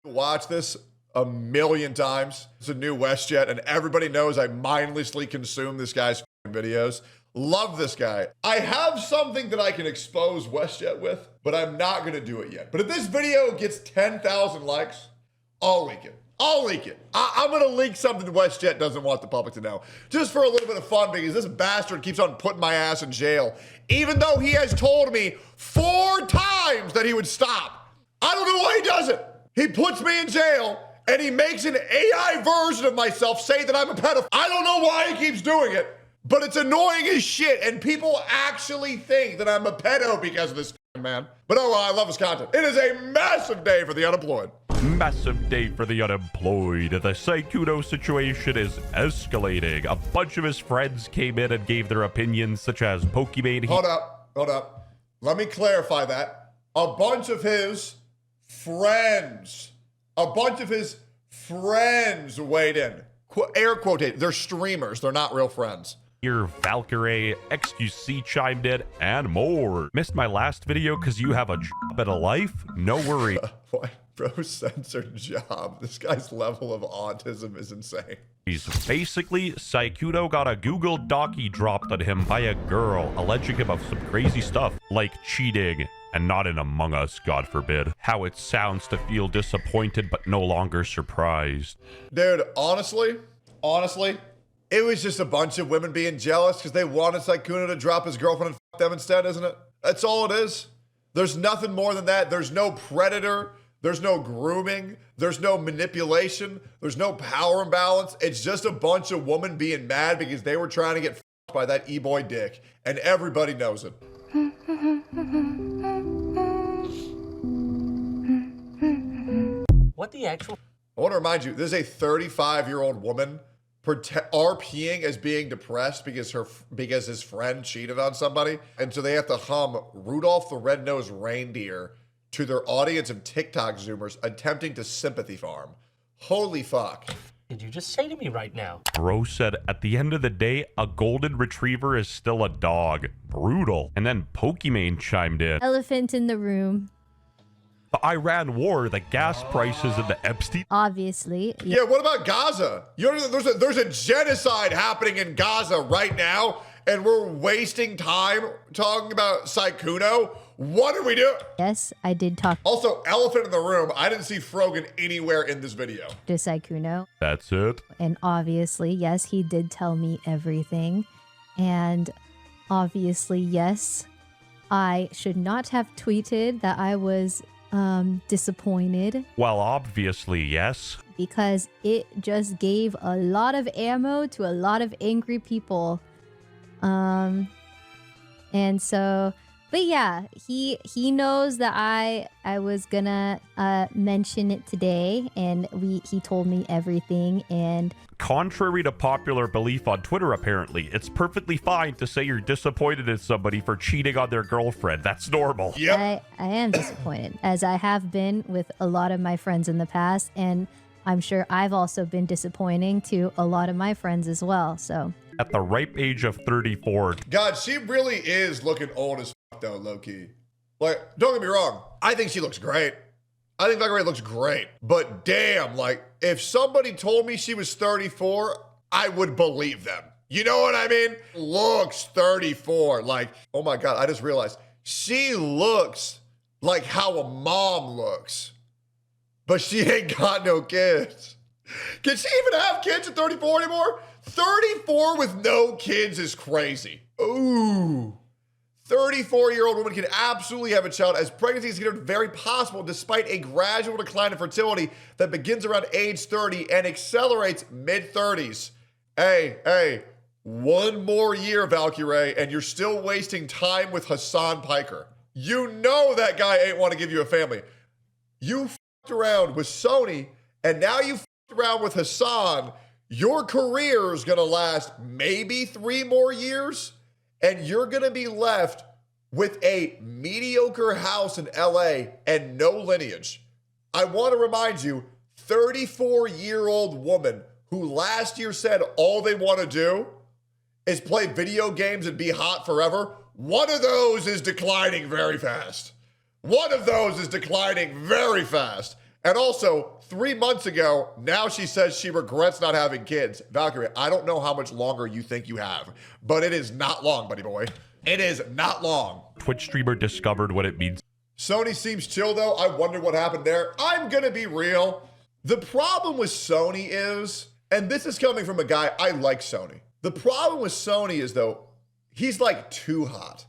watch this a million times. It's a new WestJet, and everybody knows I mindlessly consume this guy's videos. Love this guy. I have something that I can expose WestJet with, but I'm not gonna do it yet. But if this video gets 10,000 likes, I'll leak it. I'll leak it. I'm gonna leak something WestJet doesn't want the public to know. Just for a little bit of fun, because this bastard keeps on putting my ass in jail, even though he has told me 4 times that he would stop. I don't know why he does it. He puts me in jail, and he makes an AI version of myself say that I'm a pedophile. I don't know why he keeps doing it, but it's annoying as shit, and people actually think that I'm a pedo because of this man. But oh well, I love his content. It is a massive day for the unemployed. Massive day for the unemployed. The Sykkuno situation is escalating. A bunch of his friends came in and gave their opinions, such as Pokimane. Hold up. Let me clarify that. A bunch of his friends weighed in. Air quote, they're streamers. They're not real friends. Here, Valkyrae, XQC chimed in, and more. Missed my last video because you have a job and a life? No worry. What? Bro, censored job. This guy's level of autism is insane. Basically, Sykkuno got a Google Docky dropped on him by a girl, alleging him of some crazy stuff, like cheating, and not in Among Us, God forbid. How it sounds to feel disappointed but no longer surprised. Dude, honestly, it was just a bunch of women being jealous because they wanted Sykkuno to drop his girlfriend and fuck them instead, isn't it? That's all it is. There's nothing more than that. There's no predator. There's no grooming. There's no manipulation. There's no power imbalance. It's just a bunch of women being mad because they were trying to get fucked by that e-boy dick. And everybody knows it. What the actual? I want to remind you, this is a 35-year-old woman RPing as being depressed because his friend cheated on somebody. And so they have to hum Rudolph the Red-Nosed Reindeer to their audience of TikTok Zoomers attempting to sympathy farm. Holy fuck. Did you just say to me right now? Bro said, at the end of the day, a golden retriever is still a dog. Brutal. And then Pokimane chimed in. Elephant in the room. The Iran war, the gas prices, and the Epstein. Obviously. Yeah, what about Gaza? You know, there's a genocide happening in Gaza right now, and we're wasting time talking about Sykkuno. What did we do? Yes, I did talk Also, elephant in the room. I didn't see Frogan anywhere in this video. to Sykkuno. That's it. And obviously, yes, he did tell me everything. And obviously, yes, I should not have tweeted that I was disappointed, Well, obviously, yes. because it just gave a lot of ammo to a lot of angry people. And so, but yeah, he knows that I was gonna mention it today, and he told me everything. And Contrary to popular belief on Twitter, apparently, it's perfectly fine to say you're disappointed in somebody for cheating on their girlfriend. That's normal. Yep. I am disappointed, as I have been with a lot of my friends in the past, and I'm sure I've also been disappointing to a lot of my friends as well. So At the ripe age of 34, God, she really is looking old as fuck, though, low-key. Like, don't get me wrong. I think she looks great. I think Valkyrae looks great. But damn, like, if somebody told me she was 34, I would believe them. You know what I mean? Looks 34. Like, oh my God, I just realized. She looks like how a mom looks. But she ain't got no kids. Can she even have kids at 34 anymore? 34 with no kids is crazy. Ooh. 34-year-old woman can absolutely have a child, as pregnancy is considered very possible despite a gradual decline in fertility that begins around age 30 and accelerates mid-30s. Hey, one more year, Valkyrae, and you're still wasting time with Hassan Piker. You know that guy ain't want to give you a family. You f***ed around with Sony, and now you f***ed around with Hassan. Your career is going to last maybe 3 more years, and you're going to be left with a mediocre house in LA and no lineage. I want to remind you, 34-year-old woman who last year said all they want to do is play video games and be hot forever. One of those is declining very fast. One of those is declining very fast. And also, 3 months ago, now she says she regrets not having kids. Valkyrae, I don't know how much longer you think you have, but it is not long, buddy boy. It is not long. Twitch streamer discovered what it means. Sony seems chill, though. I wonder what happened there. I'm going to be real. The problem with Sony is, and this is coming from a guy, I like Sony. The problem with Sony is, though, he's like too hot.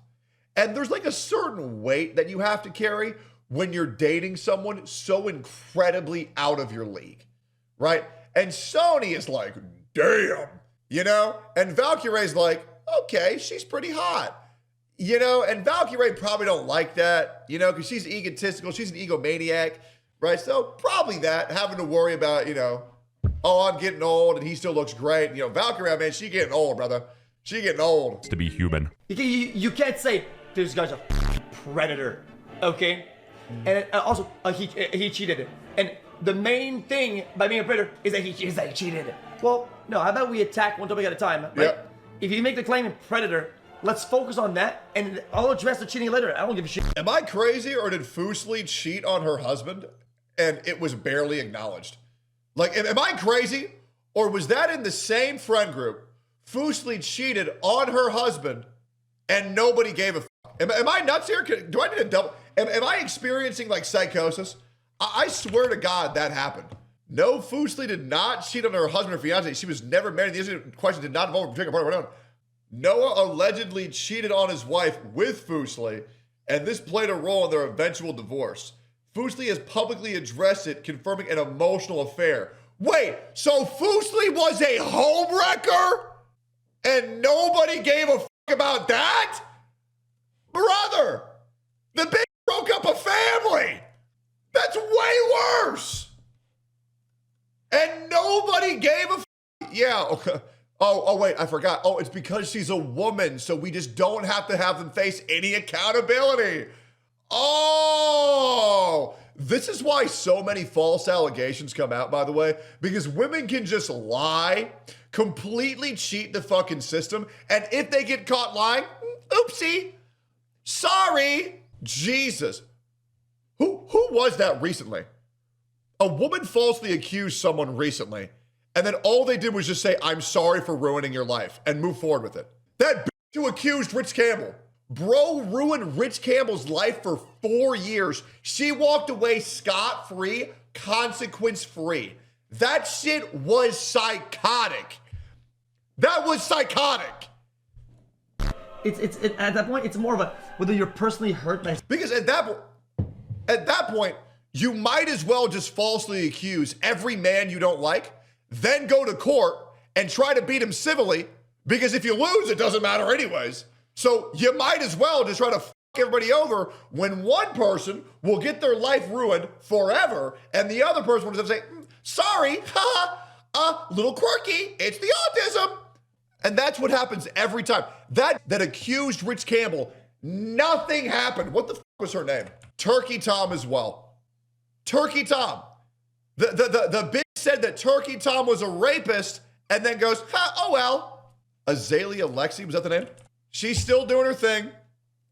And there's like a certain weight that you have to carry when you're dating someone so incredibly out of your league, right? And Sony is like, damn, you know? And Valkyrae's like, okay, she's pretty hot, you know? And Valkyrae probably don't like that, you know, because she's egotistical, she's an egomaniac, right? So probably that, having to worry about, you know, oh, I'm getting old and he still looks great. You know, Valkyrae, man, she getting old, brother. She getting old. To be human. You can't say, this guy's a predator, okay? And also, he cheated. And the main thing by being a predator is that he cheated. Well, no, how about we attack one topic at a time, right? Yep. If you make the claim predator, let's focus on that, and I'll address the cheating later. I don't give a shit. Am I crazy, or did Fusli cheat on her husband and it was barely acknowledged? Like, am I crazy, or was that in the same friend group? Fusli cheated on her husband and nobody gave a fuck. Am I nuts here? Do I need a double? Am I experiencing like psychosis? I swear to God that happened. No, Fusli did not cheat on her husband or fiance. She was never married. The issue question did not involve a particular part of her own. Noah allegedly cheated on his wife with Fusli, and this played a role in their eventual divorce. Fusli has publicly addressed it, confirming an emotional affair. Wait, so Fusli was a homewrecker? And nobody gave a fuck about that? Brother, the bitch broke up a family. That's way worse. And nobody gave a fuck. Yeah, okay. Oh, wait, I forgot. Oh, it's because she's a woman, so we just don't have to have them face any accountability. Oh, this is why so many false allegations come out, by the way, because women can just lie, completely cheat the fucking system, and if they get caught lying, oopsie, sorry, Jesus. Who was that recently? A woman falsely accused someone recently, and then all they did was just say, I'm sorry for ruining your life, and move forward with it. That bitch who accused Rich Campbell. Bro ruined Rich Campbell's life for 4 years. She walked away scot-free, consequence-free. That shit was psychotic. That was psychotic. It's at that point, it's more of a whether you're personally hurt by. Because at that point, you might as well just falsely accuse every man you don't like, then go to court and try to beat him civilly, because if you lose, it doesn't matter anyways. So you might as well just try to fuck everybody over when one person will get their life ruined forever and the other person will just say, sorry, little quirky, it's the autism. And that's what happens every time. That accused Rich Campbell, nothing happened. What the fuck was her name? Turkey Tom as well. Turkey Tom. The bitch said that Turkey Tom was a rapist and then goes, oh well. Azalea Lexi, was that the name? She's still doing her thing,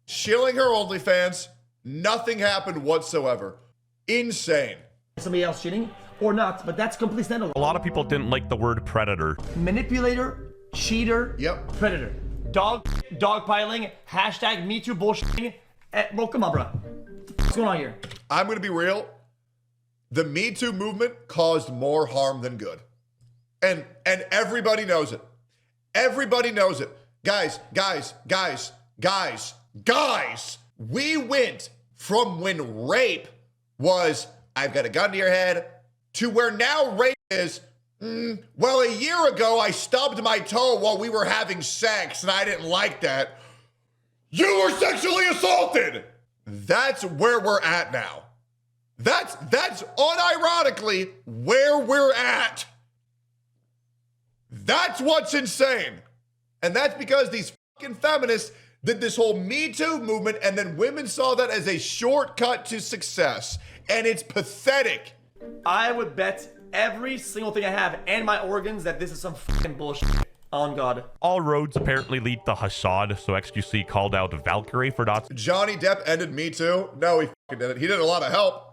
shilling her OnlyFans. Nothing happened whatsoever. Insane. Somebody else cheating or not, but that's completely standalone. A lot of people didn't like the word predator. Manipulator, cheater, Yep. predator. Dogpiling, hashtag MeToo bullshitting. Bro, come on, bro. What's going on here? I'm going to be real. The Me Too movement caused more harm than good. And everybody knows it. Everybody knows it. Guys, we went from when rape was, I've got a gun to your head, to where now rape is, well, a year ago I stubbed my toe while we were having sex and I didn't like that. You were sexually assaulted. That's where we're at now. That's unironically where we're at. That's what's insane. And that's because these fucking feminists did this whole Me Too movement, and then women saw that as a shortcut to success. And it's pathetic. I would bet every single thing I have and my organs that this is some fucking bullshit. On God. All roads apparently lead to Hassad, so XQC called out Valkyrae for not. Johnny Depp ended Me Too? No, he fucking didn't. He did a lot of help.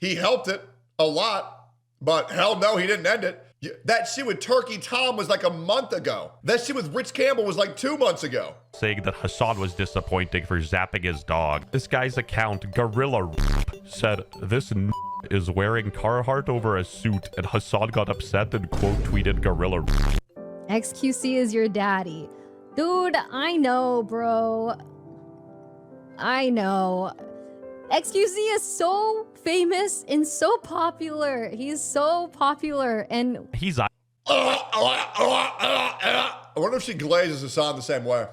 He helped it a lot, but hell no, he didn't end it. That shit with Turkey Tom was like a month ago. That shit with Rich Campbell was like 2 months ago. Saying that Hassan was disappointing for zapping his dog. This guy's account, Gorilla said, this is wearing Carhartt over a suit, and Hassan got upset and quote tweeted Gorilla. XQC is your daddy. Dude, I know, bro. I know. XQC is so famous and so popular. He's so popular, and He's I wonder if she glazes Hassan the same way.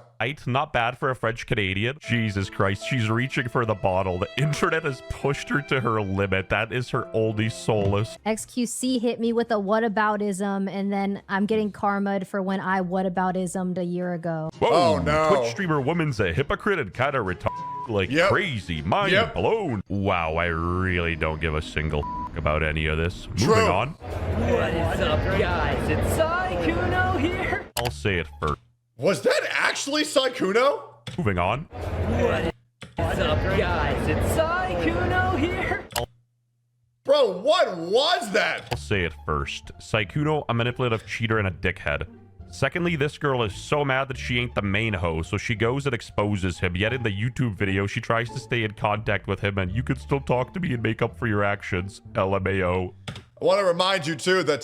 not bad for a French Canadian. Jesus Christ, she's reaching for the bottle. The internet has pushed her to her limit. That is her only solace. XQC hit me with a whataboutism, and then I'm getting karma'd for when I whataboutismed a year ago. Whoa, Oh, no. Twitch streamer woman's a hypocrite and kind of retarded. Like crazy, mind blown. Wow, I really don't give a single about any of this. True. Moving on. What is up, guys? It's Sykkuno here. I'll say it first. Was that actually Sykkuno? Moving on. What is up, guys? It's Sykkuno here. Bro, what was that? I'll say it first. Sykkuno, a manipulative cheater and a dickhead. Secondly, this girl is so mad that she ain't the main hoe, so she goes and exposes him. Yet in the YouTube video, she tries to stay in contact with him, and you can still talk to me and make up for your actions. LMAO. I want to remind you, too, that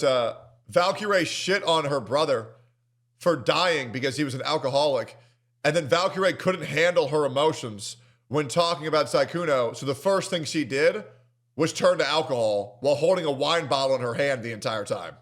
Valkyrae shit on her brother for dying because he was an alcoholic. And then Valkyrae couldn't handle her emotions when talking about Sykkuno. So the first thing she did was turn to alcohol while holding a wine bottle in her hand the entire time.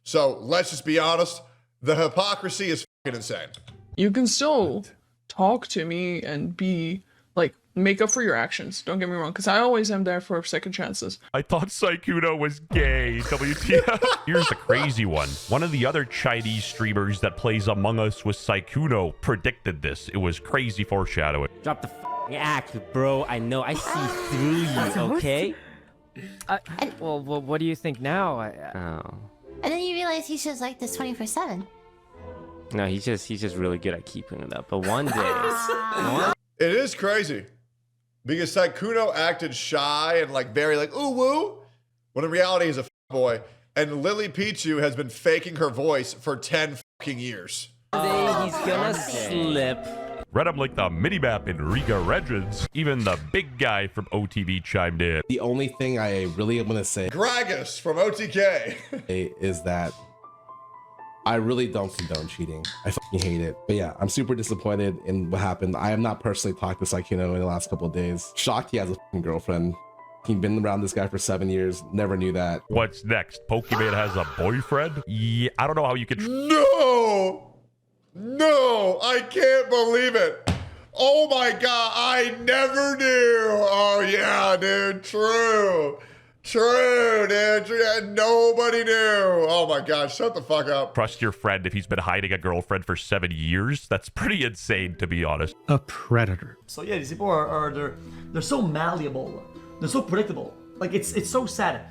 So let's just be honest. The hypocrisy is fucking insane. You can still talk to me and be like, make up for your actions. Don't get me wrong, because I always am there for second chances. I thought Sykkuno was gay. WTF. Here's the crazy one. One of the other Chinese streamers that plays Among Us with Sykkuno predicted this. It was crazy foreshadowing. Drop the act, bro. I know. I see through you, okay? Well, what do you think now? Oh. And then you realize he's just like this 24/7. No, he's just really good at keeping it up. But one day... It is crazy because Sykkuno acted shy and like very like ooh woo, when in reality he's a boy. And Lily Pichu has been faking her voice for 10 fucking years. One day he's gonna slip. Read him like the minimap in Riga Regents. Even the big guy from OTV chimed in. The only thing I really want to say Gragas from OTK is that I really don't condone cheating. I fucking hate it. But yeah, I'm super disappointed in what happened. I have not personally talked to Sykkuno in the last couple of days. Shocked he has a fucking girlfriend. He's been around this guy for 7 years. Never knew that. What's next? Pokemon has a boyfriend? Yeah, I don't know how you could... No, I can't believe it. Oh my God, I never knew. Oh yeah, dude, true, dude. Nobody knew. Oh my God, shut the fuck up. Trust your friend if he's been hiding a girlfriend for 7 years? That's pretty insane, to be honest. A predator. So yeah, these people are they're so malleable. They're so predictable. Like it's so sad.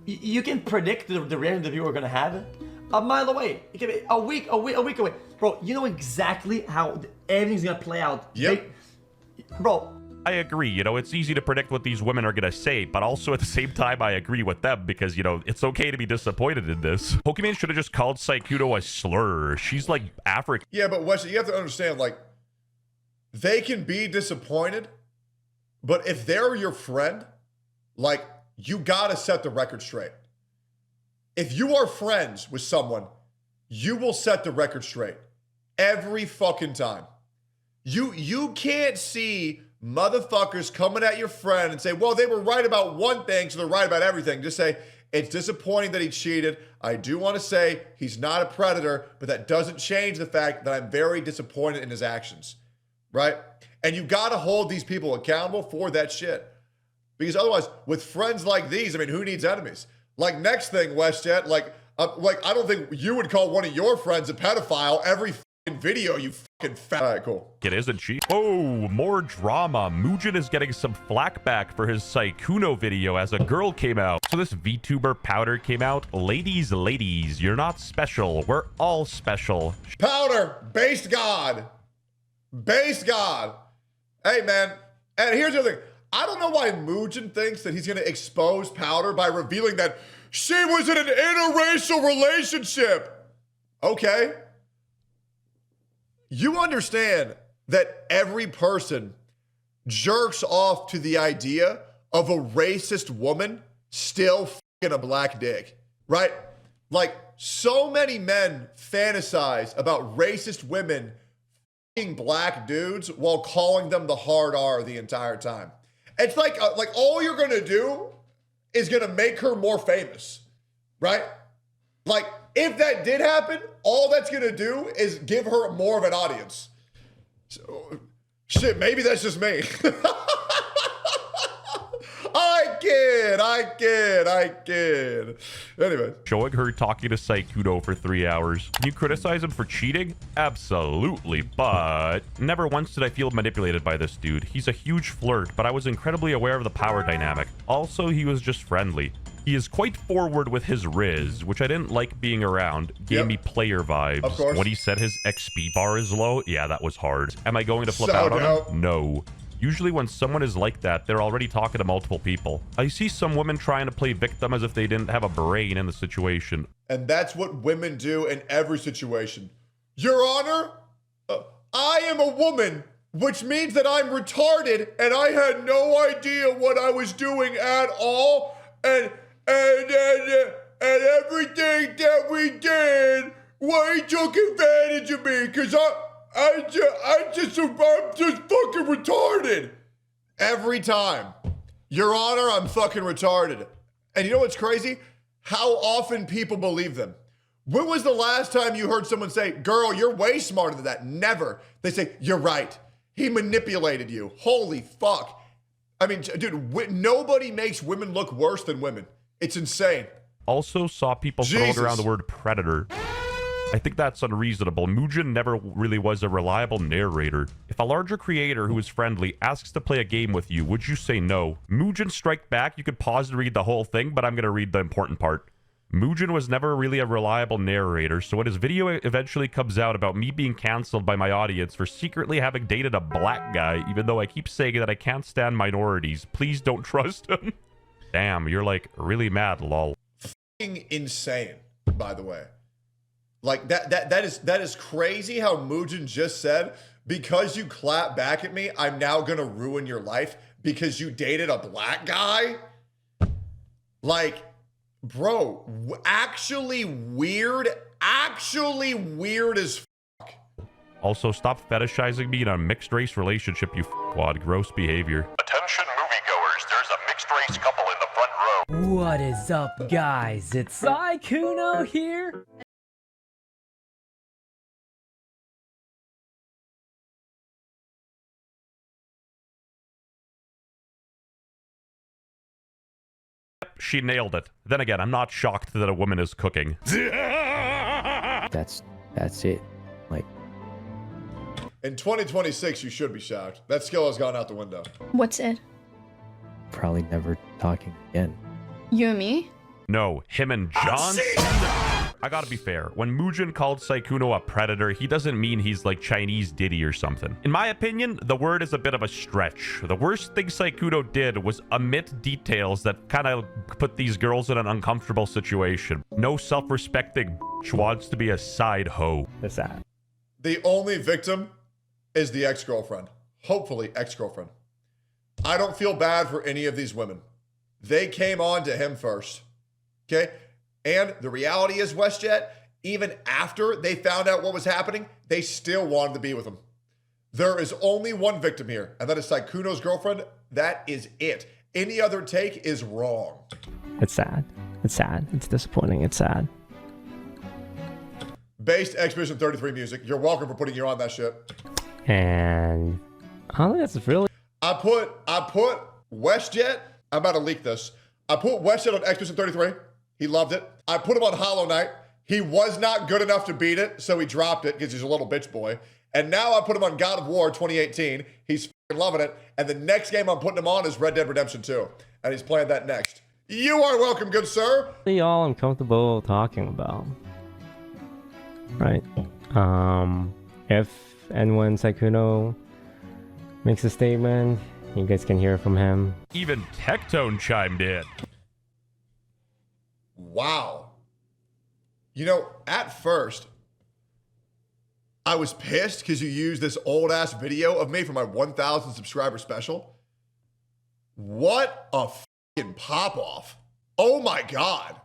You can predict the reaction the viewer are gonna have a mile away. It can be a week away. Bro, you know exactly how everything's gonna play out. Yep. Bro. I agree. You know, it's easy to predict what these women are going to say, but also at the same time, I agree with them because, you know, it's okay to be disappointed in this. Pokemon should have just called Sykkuno a slur. She's like African. Yeah, but Wesley, you have to understand, like, they can be disappointed, but if they're your friend, like, you gotta set the record straight. If you are friends with someone, you will set the record straight every fucking time. You can't see motherfuckers coming at your friend and say, well, they were right about one thing, so they're right about everything. Just say, it's disappointing that he cheated. I do want to say he's not a predator, but that doesn't change the fact that I'm very disappointed in his actions, right? And you got to hold these people accountable for that shit. Because otherwise, with friends like these, I mean, who needs enemies? Like, next thing, WestJet, like I don't think you would call one of your friends a pedophile every fucking video, you fucking fat. All right, cool. It isn't she? Oh, more drama. Mugen is getting some flack back for his Sykkuno video as a girl came out. So this VTuber Powder came out. Ladies, you're not special. We're all special. Powder, based God. Based God. Hey, man. And here's the other thing. I don't know why Mugen thinks that he's going to expose Powder by revealing that she was in an interracial relationship. Okay. You understand that every person jerks off to the idea of a racist woman still fucking a black dick, right? Like, so many men fantasize about racist women fucking black dudes while calling them the hard R the entire time. It's like all you're gonna do is gonna make her more famous, right? Like, if that did happen, all that's gonna do is give her more of an audience. So, shit, maybe that's just me. I kid. Anyway. Showing her talking to Sykkuno for 3 hours. Can you criticize him for cheating? Absolutely, but never once did I feel manipulated by this dude. He's a huge flirt, but I was incredibly aware of the power dynamic. Also, he was just friendly. He is quite forward with his riz, which I didn't like being around. Gave me player vibes. Of course. When he said his XP bar is low, yeah, that was hard. Am I going to flip out on him? No. Usually when someone is like that, they're already talking to multiple people. I see some women trying to play victim as if they didn't have a brain in the situation. And that's what women do in every situation. Your Honor, I am a woman, which means that I'm retarded and I had no idea what I was doing at all. And everything that we did, well, he took advantage of me because I'm just fucking retarded. Every time. Your Honor, I'm fucking retarded. And you know what's crazy? How often people believe them. When was the last time you heard someone say, girl, you're way smarter than that? Never. They say, you're right. He manipulated you. Holy fuck. I mean, dude, nobody makes women look worse than women. It's insane. Also saw people throwing around the word predator. I think that's unreasonable. Mugen never really was a reliable narrator. If a larger creator who is friendly asks to play a game with you, would you say no? Mugen strike back. You could pause and read the whole thing, but I'm going to read the important part. Mugen was never really a reliable narrator, so when his video eventually comes out about me being canceled by my audience for secretly having dated a black guy, even though I keep saying that I can't stand minorities, please don't trust him. Damn, you're like really mad, lol. Fucking insane, by the way. Like that is crazy how Mugen just said, because you clap back at me, I'm now gonna ruin your life because you dated a black guy. Like, bro, actually weird as fuck. Also, stop fetishizing me in a mixed race relationship, you f***wad. Gross behavior. Attention moviegoers, there's a mixed race couple in the front row. What is up, guys? It's Sykkuno here. She nailed it. Then again, I'm not shocked that a woman is cooking. That's it. Like, in 2026, you should be shocked. That skill has gone out the window. What's it? probably never talking again. You and me? No, him and John. I gotta be fair. When Mugen called Sykkuno a predator, he doesn't mean he's like Chinese Diddy or something. In my opinion, the word is a bit of a stretch. The worst thing Sykkuno did was omit details that kind of put these girls in an uncomfortable situation. No self-respecting bitch wants to be a side hoe. That's that. The only victim is the ex-girlfriend. Hopefully, ex-girlfriend. I don't feel bad for any of these women. They came on to him first. Okay? And the reality is, WestJet, even after they found out what was happening, they still wanted to be with him. There is only one victim here, and that is Sykkuno's girlfriend. That is it. Any other take is wrong. It's sad. It's sad. It's disappointing. It's sad. Based Expedition 33 music. You're welcome for putting you on that shit. And I don't think that's really... I put WestJet, I'm about to leak this. I put WestJet on Expedition 33. He loved it. I put him on Hollow Knight. He was not good enough to beat it, so he dropped it because he's a little bitch boy. And now I put him on God of War 2018. He's f***ing loving it. And the next game I'm putting him on is Red Dead Redemption 2. And he's playing that next. You are welcome, good sir. All I'm comfortable talking about. Right. If and when Sykkuno makes a statement, You guys can hear from him. Even Tectone chimed in. Wow. You know, at first, I was pissed because you used this old ass video of me for my 1,000 subscriber special. What a fucking pop off. Oh my God.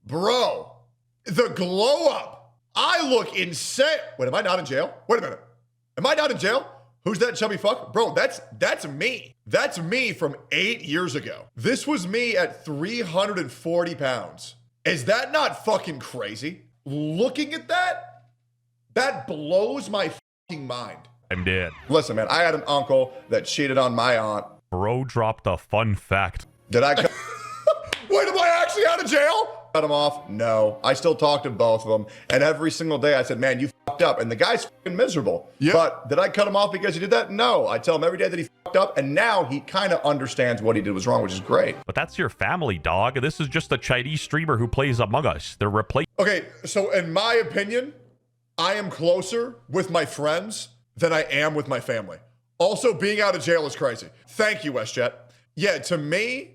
Bro, the glow up. I look insane. Wait, am I not in jail? Wait a minute. Am I not in jail? Who's that chubby fuck? Bro, that's me. That's me from 8 years ago. This was me at 340 pounds. Is that not fucking crazy? Looking at that, that blows my fucking mind. I'm dead. Listen, man, I had an uncle that cheated on my aunt. Bro dropped a fun fact. Did I cut? Wait, am I actually out of jail? Cut him off? No. I still talk to both of them. And every single day I said, man, you fucked up. And the guy's fucking miserable. Yep. But did I cut him off because he did that? No. I tell him every day that he fucked up. And now he kind of understands what he did was wrong, which is great. But that's your family, dog. This is just a Chinese streamer who plays Among Us. They're replacing. Okay, so in my opinion, I am closer with my friends than I am with my family. Also, being out of jail is crazy. Thank you, WestJet. Yeah, to me,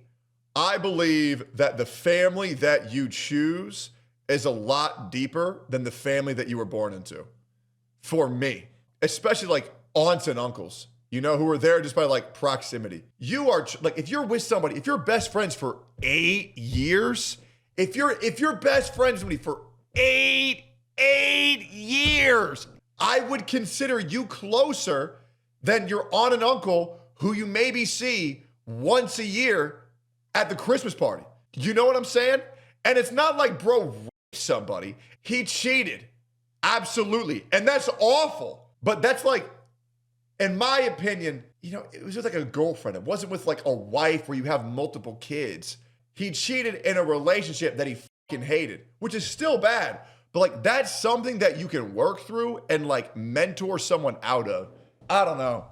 I believe that the family that you choose is a lot deeper than the family that you were born into. For me, especially like aunts and uncles, you know, who are there just by like proximity. You are like, if you're with somebody, if you're best friends for 8 years, if you're best friends with somebody for eight years, I would consider you closer than your aunt and uncle who you maybe see once a year at the Christmas party. You know what I'm saying? And it's not like bro raped somebody. He cheated. Absolutely. And that's awful. But that's like, in my opinion, you know, it was with like a girlfriend. It wasn't with like a wife where you have multiple kids. He cheated in a relationship that he fucking hated, which is still bad. But like, that's something that you can work through and like mentor someone out of. I don't know.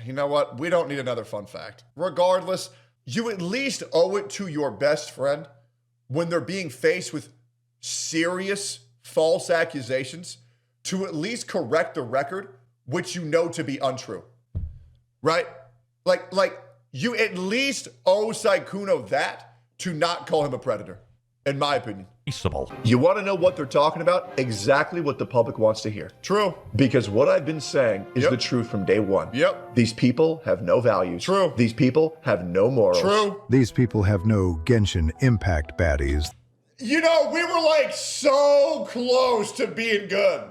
You know what? We don't need another fun fact. Regardless, you at least owe it to your best friend when they're being faced with serious false accusations to at least correct the record, which you know to be untrue. Right? Like you at least owe Sykkuno that to not call him a predator, in my opinion. You want to know what they're talking about? Exactly what the public wants to hear. True. Because what I've been saying is the truth from day one. Yep. These people have no values. True. These people have no morals. True. These people have no Genshin Impact baddies. You know, we were like so close to being good.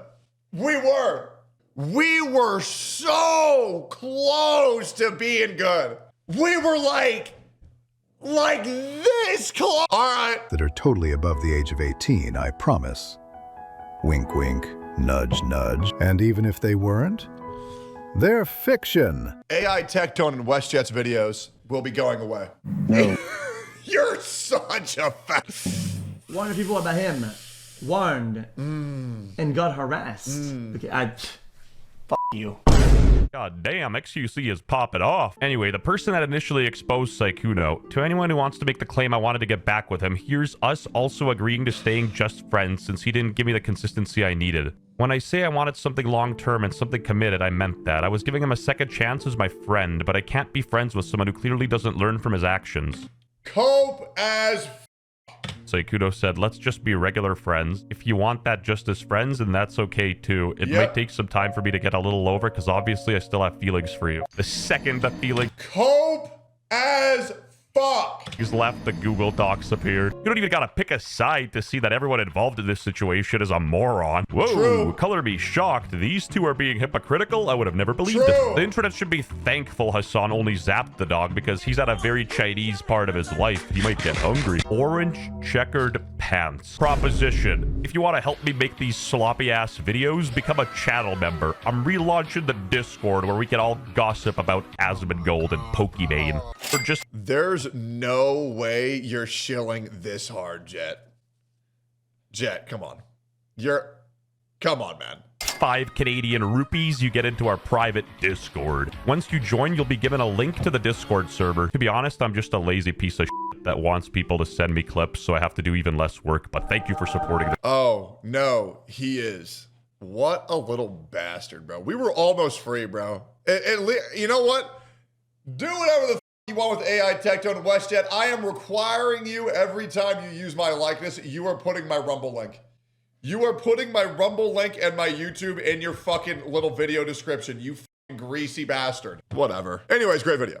We were. We were so close to being good. We were like this close. All right. That are totally above the age of 18, I promise. Wink, wink, nudge, nudge. And even if they weren't, they're fiction. AI Tectone and WestJet's videos will be going away. No. You're such a fat. One of the people about him warned and got harassed. Okay, fuck you. God damn, XQC is popping off. Anyway, the person that initially exposed Sykkuno, to anyone who wants to make the claim I wanted to get back with him, here's us also agreeing to staying just friends since he didn't give me the consistency I needed. When I say I wanted something long-term and something committed, I meant that. I was giving him a second chance as my friend, but I can't be friends with someone who clearly doesn't learn from his actions. Cope as Sykkuno said, let's just be regular friends. If you want that just as friends, then that's okay too. It might take some time for me to get a little over because obviously I still have feelings for you. The second the feeling cope as fuck. He's left, the Google Docs appeared. You don't even gotta pick a side to see that everyone involved in this situation is a moron. Whoa, True. Color me shocked. These two are being hypocritical? I would have never believed it. The internet should be thankful Hassan only zapped the dog because he's at a very Chinese part of his life. He might get hungry. Orange checkered pants. Proposition. If you want to help me make these sloppy ass videos, become a channel member. I'm relaunching the Discord where we can all gossip about Asmongold and Pokimane. Or just there's no way you're shilling this hard, Jet. Jet, come on. Come on, man. 5 Canadian rupees, you get into our private Discord. Once you join, you'll be given a link to the Discord server. To be honest, I'm just a lazy piece of shit that wants people to send me clips, so I have to do even less work, but thank you for supporting the— Oh, no, he is. What a little bastard, bro. We were almost free, bro. You know what? Do whatever the f you want with AI Tectone and WestJet. I am requiring you every time you use my likeness, you are putting my Rumble link. You are putting my Rumble link and my YouTube in your fucking little video description, you fucking greasy bastard. Whatever. Anyways, great video.